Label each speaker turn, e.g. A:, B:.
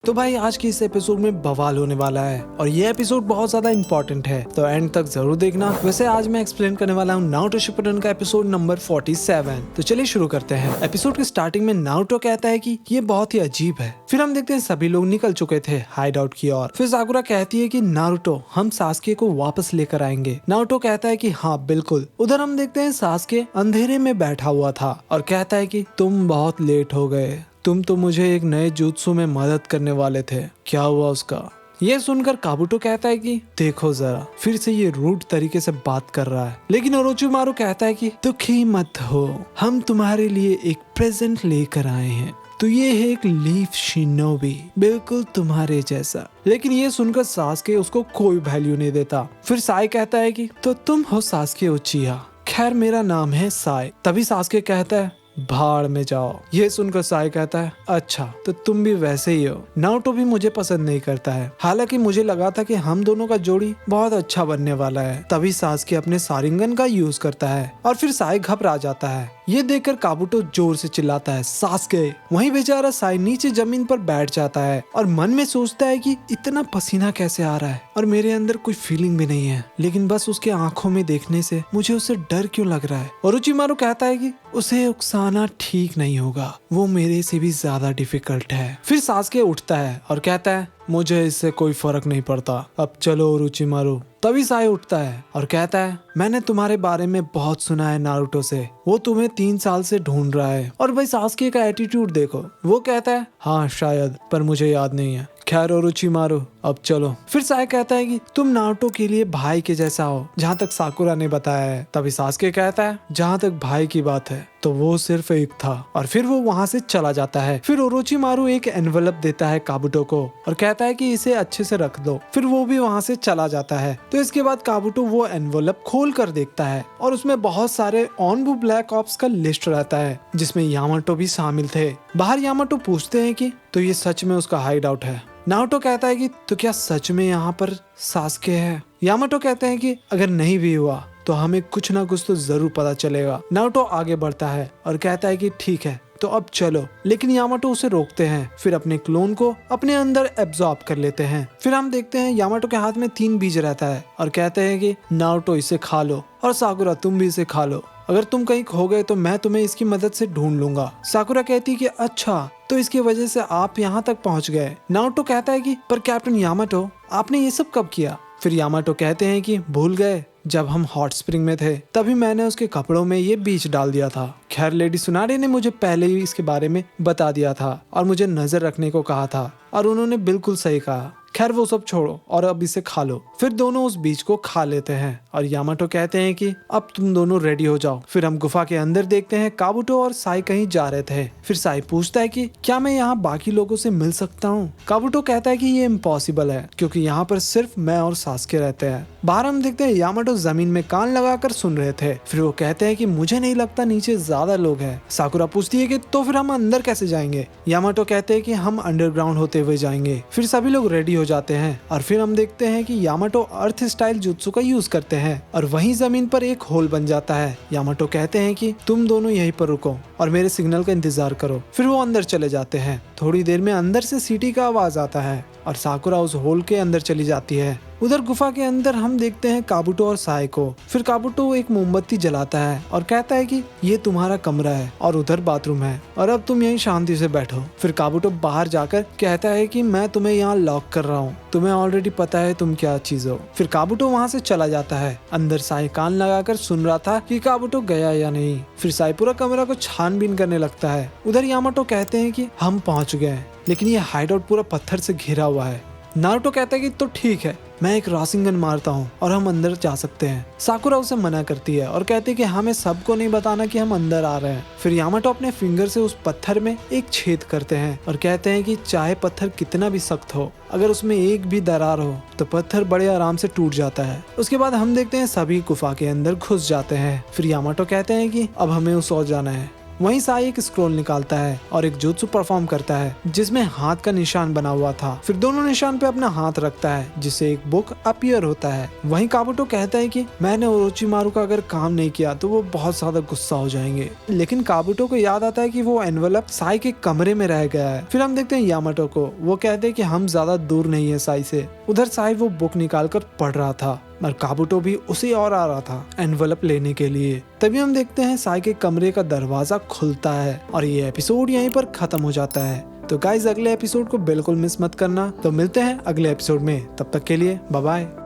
A: तो भाई आज की इस एपिसोड में बवाल होने वाला है और ये एपिसोड बहुत ज्यादा इंपॉर्टेंट है, तो एंड तक जरूर देखना। वैसे आज मैं एक्सप्लेन करने वाला हूँ नारुतो शिपुडेन का एपिसोड नंबर 47। तो चलिए शुरू करते हैं। एपिसोड के स्टार्टिंग में नारुतो कहता है कि ये बहुत ही अजीब है। फिर हम देखते हैं सभी लोग निकल चुके थे हाइड आउट की ओर। फिर साकुरा कहती है कि नारुतो हम सास्के को वापस लेकर आएंगे। नारुतो कहता है कि हाँ बिल्कुल। उधर हम देखते हैं सास्के अंधेरे में बैठा हुआ था और कहता है कि तुम बहुत लेट हो गए, तुम तो मुझे एक नए जुत्सु में मदद करने वाले थे, क्या हुआ उसका। ये सुनकर काबुटो कहता है कि देखो जरा, फिर से ये रूड तरीके से बात कर रहा है। लेकिन ओरोचिमारू कहता है कि दुखी मत हो, हम तुम्हारे लिए एक प्रेजेंट लेकर आए हैं। तो ये है एक लीफ शिनोबी, बिल्कुल तुम्हारे जैसा। लेकिन ये सुनकर सास्के उसको कोई वैल्यू नहीं देता। फिर साई कहता है कि तो तुम हो सास्के उचिहा, खैर मेरा नाम है साई। तभी सास्के कहता है भाड़ में जाओ। ये सुनकर साई कहता है अच्छा तो तुम भी वैसे ही हो। नारुतो भी मुझे पसंद नहीं करता है, हालांकि मुझे लगा था कि हम दोनों का जोड़ी बहुत अच्छा बनने वाला है। तभी सास्के अपने सारिंगन का यूज करता है और फिर साई घबरा जाता है। ये देखकर काबुटो जोर से चिल्लाता है सास्के। वहीं बेचारा साई नीचे जमीन पर बैठ जाता है और मन में सोचता है कि इतना पसीना कैसे आ रहा है और मेरे अंदर कोई फीलिंग भी नहीं है, लेकिन बस उसके आंखों में देखने से मुझे उससे डर क्यों लग रहा है। ओरोचिमारू कहता है कि उसे उकसाना ठीक नहीं होगा, वो मेरे से भी ज्यादा डिफिकल्ट है। फिर सास्के उठता है और कहता है मुझे इससे कोई फर्क नहीं पड़ता, अब चलो ओरोचिमारू। तभी साई उठता है और कहता है मैंने तुम्हारे बारे में बहुत सुना है नारुतो से, वो तुम्हें 3 साल से ढूंढ रहा है। और भाई सास्के का एटीट्यूड देखो, वो कहता है हाँ शायद, पर मुझे याद नहीं है। खैर ओरोचिमारू अब चलो। फिर साई कहता है कि तुम नारुतो के लिए भाई के जैसा हो, जहाँ तक साकुरा ने बताया है। तभी सास्के कहता है जहाँ तक भाई की बात है तो वो सिर्फ एक था, और फिर वो वहाँ से चला जाता है। फिर ओरोचिमारू एक एनवलप देता है काबुटो को और कहता है कि इसे अच्छे से रख दो। फिर वो भी वहाँ से चला जाता है। तो इसके बाद काबुटो वो एनवलप खोल कर देखता है और उसमें बहुत सारे ऑनबू ब्लैक ऑप्स का लिस्ट रहता है, जिसमें यामाटो भी शामिल थे। बाहर यामाटो पूछते हैं कि तो ये सच में उसका हाइड आउट है। नारुतो कहता है कि तो क्या सच में यहाँ पर सास्के है। यामाटो कहते हैं कि अगर नहीं भी हुआ तो हमें कुछ ना कुछ तो जरूर पता चलेगा। नारुतो आगे बढ़ता है और कहता है कि ठीक है तो अब चलो, लेकिन यामाटो उसे रोकते हैं। फिर अपने क्लोन को अपने अंदर एब्जॉर्ब कर लेते हैं। फिर हम देखते हैं यामाटो के हाथ में 3 बीज रहता है और कहते हैं कि नारुतो इसे खा लो और साकुरा तुम भी इसे खा लो, अगर तुम कहीं खो गए तो मैं तुम्हें इसकी मदद से ढूंढ लूंगा। साकुरा कहती है कि अच्छा तो इसकी वजह से आप यहाँ तक पहुँच गए। नारुतो कहता है कि पर कैप्टन यामाटो आपने ये सब कब किया। फिर यामाटो कहते हैं कि भूल गए, जब हम हॉट स्प्रिंग में थे तभी मैंने उसके कपड़ों में ये बीज डाल दिया था। खैर लेडी सुनारे ने मुझे पहले ही इसके बारे में बता दिया था और मुझे नजर रखने को कहा था, और उन्होंने बिल्कुल सही कहा। खैर वो सब छोड़ो और अब इसे खा लो। फिर दोनों उस बीज को खा लेते हैं और यामाटो कहते हैं कि अब तुम दोनों रेडी हो जाओ। फिर हम गुफा के अंदर देखते हैं काबुटो और साई कहीं जा रहे थे। फिर साई पूछता है कि क्या मैं यहाँ बाकी लोगों से मिल सकता हूँ। काबुटो कहता है कि ये इम्पॉसिबल है क्योंकि यहाँ पर सिर्फ मैं और सास्के रहते हैं। बाहर हम देखते हैं यामाटो जमीन में कान लगाकर सुन रहे थे। फिर वो कहते हैं कि मुझे नहीं लगता नीचे ज्यादा लोग हैं। साकुरा पूछती है कि तो फिर हम अंदर कैसे जाएंगे। यामाटो कहते हैं कि हम अंडरग्राउंड होते हुए जाएंगे। फिर सभी लोग रेडी हो जाते हैं और फिर हम देखते हैं कि यामाटो अर्थ स्टाइल जुत्सु का यूज करते हैं और वहीं जमीन पर एक होल बन जाता है। यामाटो कहते हैं कि तुम दोनों यहीं पर रुको और मेरे सिग्नल का इंतजार करो। फिर वो अंदर चले जाते हैं। थोड़ी देर में अंदर से सीटी का आवाज आता है और साकुरा उस होल के अंदर चली जाती है। उधर गुफा के अंदर हम देखते हैं काबुटो और साई को। फिर काबुटो एक मोमबत्ती जलाता है और कहता है कि ये तुम्हारा कमरा है और उधर बाथरूम है और अब तुम यहीं शांति से बैठो। फिर काबुटो बाहर जाकर कहता है कि मैं तुम्हें यहाँ लॉक कर रहा हूँ, तुम्हें ऑलरेडी पता है तुम क्या चीज हो। फिर काबुटो वहाँ से चला जाता है। अंदर साई कान लगाकर सुन रहा था कि काबुटो गया या नहीं। फिर साई पूरा कमरा को छानबीन करने लगता है। उधर यामाटो कहते हैं कि हम पहुंच गए, लेकिन ये हाइड आउट पूरा पत्थर से घिरा हुआ है। नारुतो कहता है कि तो ठीक है, मैं एक रासिंगन मारता हूँ और हम अंदर जा सकते हैं। साकुरा उसे मना करती है और कहती है कि हमें सबको नहीं बताना कि हम अंदर आ रहे हैं। फिर यामाटो अपने फिंगर से उस पत्थर में एक छेद करते हैं और कहते हैं कि चाहे पत्थर कितना भी सख्त हो, अगर उसमें एक भी दरार हो तो पत्थर बड़े आराम से टूट जाता है। उसके बाद हम देखते हैं सभी गुफा के अंदर घुस जाते हैं। फिर यामाटो कहते हैं कि अब हमें उस ओर जाना है। वहीं साई एक स्क्रॉल निकालता है और एक जुत्सु परफॉर्म करता है जिसमें हाथ का निशान बना हुआ था। फिर दोनों निशान पे अपना हाथ रखता है जिससे एक बुक अपीयर होता है। वहीं काबुटो कहता है कि मैंने ओरोचिमारू का अगर काम नहीं किया तो वो बहुत ज्यादा गुस्सा हो जाएंगे, लेकिन काबुटो को याद आता है कि वो एनवेलप साई के कमरे में रह गया है। फिर हम देखते हैं यामाटो को, वो कहते हैं कि हम ज्यादा दूर नहीं है साई से। उधर साई वो बुक निकाल कर पढ़ रहा था और काबुटो भी उसी और आ रहा था एनवेलप लेने के लिए। तभी हम देखते हैं साई के कमरे का दरवाजा खुलता है और ये एपिसोड यहीं पर खत्म हो जाता है। तो गाइज अगले एपिसोड को बिल्कुल मिस मत करना। तो मिलते हैं अगले एपिसोड में, तब तक के लिए बाय बाय।